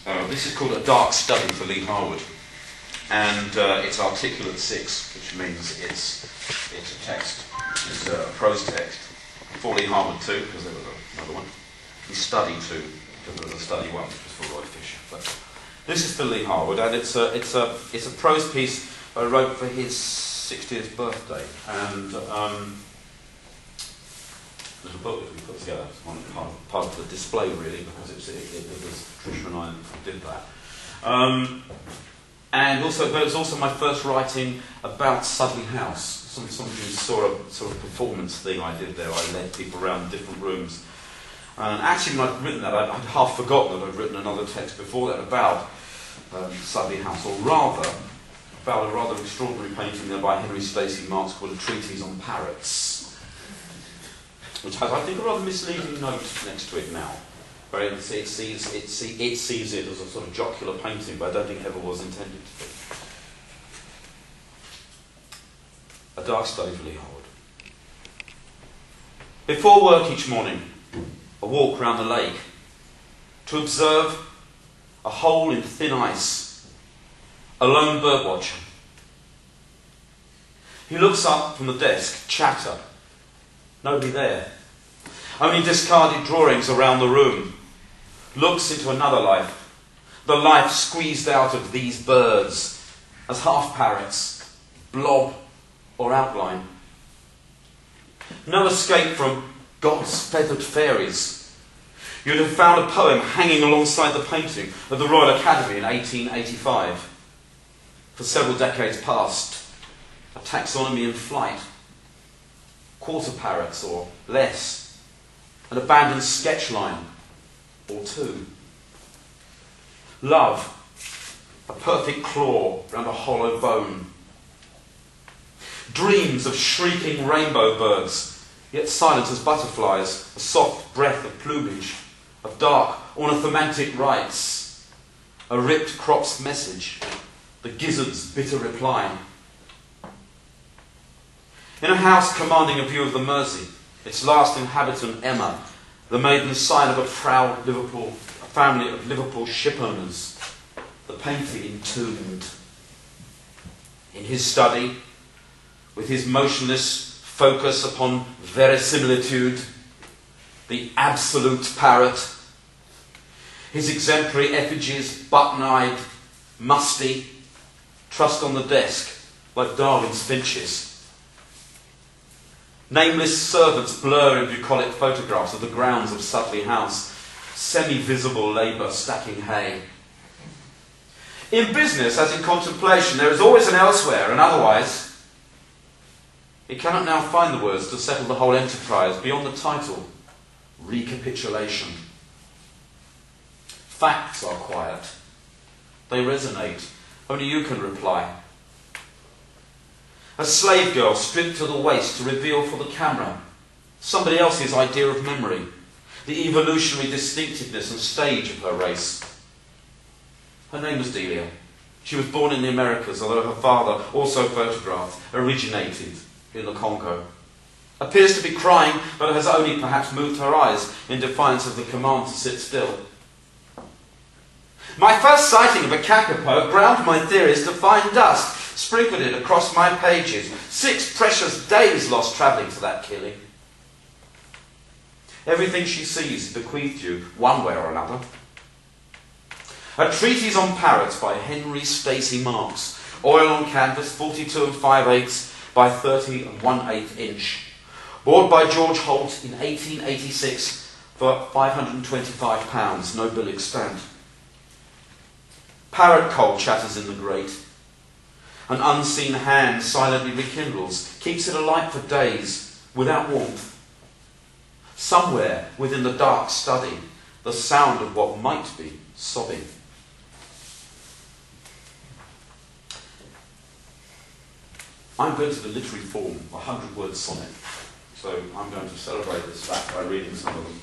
This is called A Dark Study for Lee Harwood, and it's articulate 6, which means it's a text, it's a prose text for Lee Harwood too, because there was another one. He studied too, because there was a study 1 which was for Roy Fisher. But this is for Lee Harwood, and it's a prose piece I wrote for his 60th birthday, and there's a book that we put together. It's one part of the display, really, because it was Tricia and I who did that. And also, but it was also my first writing about Sudley House. Some of you saw a sort of performance thing I did there. I led people around different rooms. And actually, when I'd written that, I'd half forgotten that I'd written another text before that about Sudley House, or rather, about a rather extraordinary painting there by Henry Stacey Marks called A Treatise on Parrots, which has, I think, a rather misleading note next to it now, where it sees it as a sort of jocular painting, but I don't think it ever was intended to be. A Dark Study for Lee Harwood. Before work each morning, a walk round the lake to observe a hole in thin ice, a lone birdwatcher. He looks up from the desk, chatter. Nobody there. Only discarded drawings around the room. Looks into another life. The life squeezed out of these birds as half parrots, blob or outline. No escape from God's feathered fairies. You'd have found a poem hanging alongside the painting at the Royal Academy in 1885. For several decades past, a taxonomy in flight. Quarter parrots or less, an abandoned sketch line or 2. Love, a perfect claw round a hollow bone. Dreams of shrieking rainbow birds, yet silent as butterflies, a soft breath of plumage, of dark ornithomanic rites, a ripped crop's message, the gizzard's bitter reply. In a house commanding a view of the Mersey, its last inhabitant, Emma, the maiden sign of a proud Liverpool, a family of Liverpool shipowners, the painting entombed. In his study, with his motionless focus upon verisimilitude, the absolute parrot, his exemplary effigies button-eyed, musty, trussed on the desk like Darwin's finches. Nameless servants blur in bucolic photographs of the grounds of Sudley House, semi-visible labour stacking hay. In business, as in contemplation, there is always an elsewhere, and otherwise. He cannot now find the words to settle the whole enterprise beyond the title, recapitulation. Facts are quiet. They resonate. Only you can reply. A slave girl stripped to the waist to reveal for the camera somebody else's idea of memory, the evolutionary distinctiveness and stage of her race. Her name was Delia. She was born in the Americas, although her father, also photographed, originated in the Congo. Appears to be crying, but has only perhaps moved her eyes in defiance of the command to sit still. My first sighting of a kakapo ground my theories to fine dust, sprinkled it across my pages. 6 precious days lost travelling to that killing. Everything she sees bequeathed you, one way or another. A Treatise on Parrots by Henry Stacey Marks. Oil on canvas, 42 5/8 by 30 1/8 inch. Bought by George Holt in 1886 for £525, no bill extant. Parrot coal chatters in the grate. An unseen hand silently rekindles, keeps it alight for days, without warmth. Somewhere within the dark study, the sound of what might be sobbing. I'm going to the literary form, a 100-word sonnet. So I'm going to celebrate this fact by reading some of them.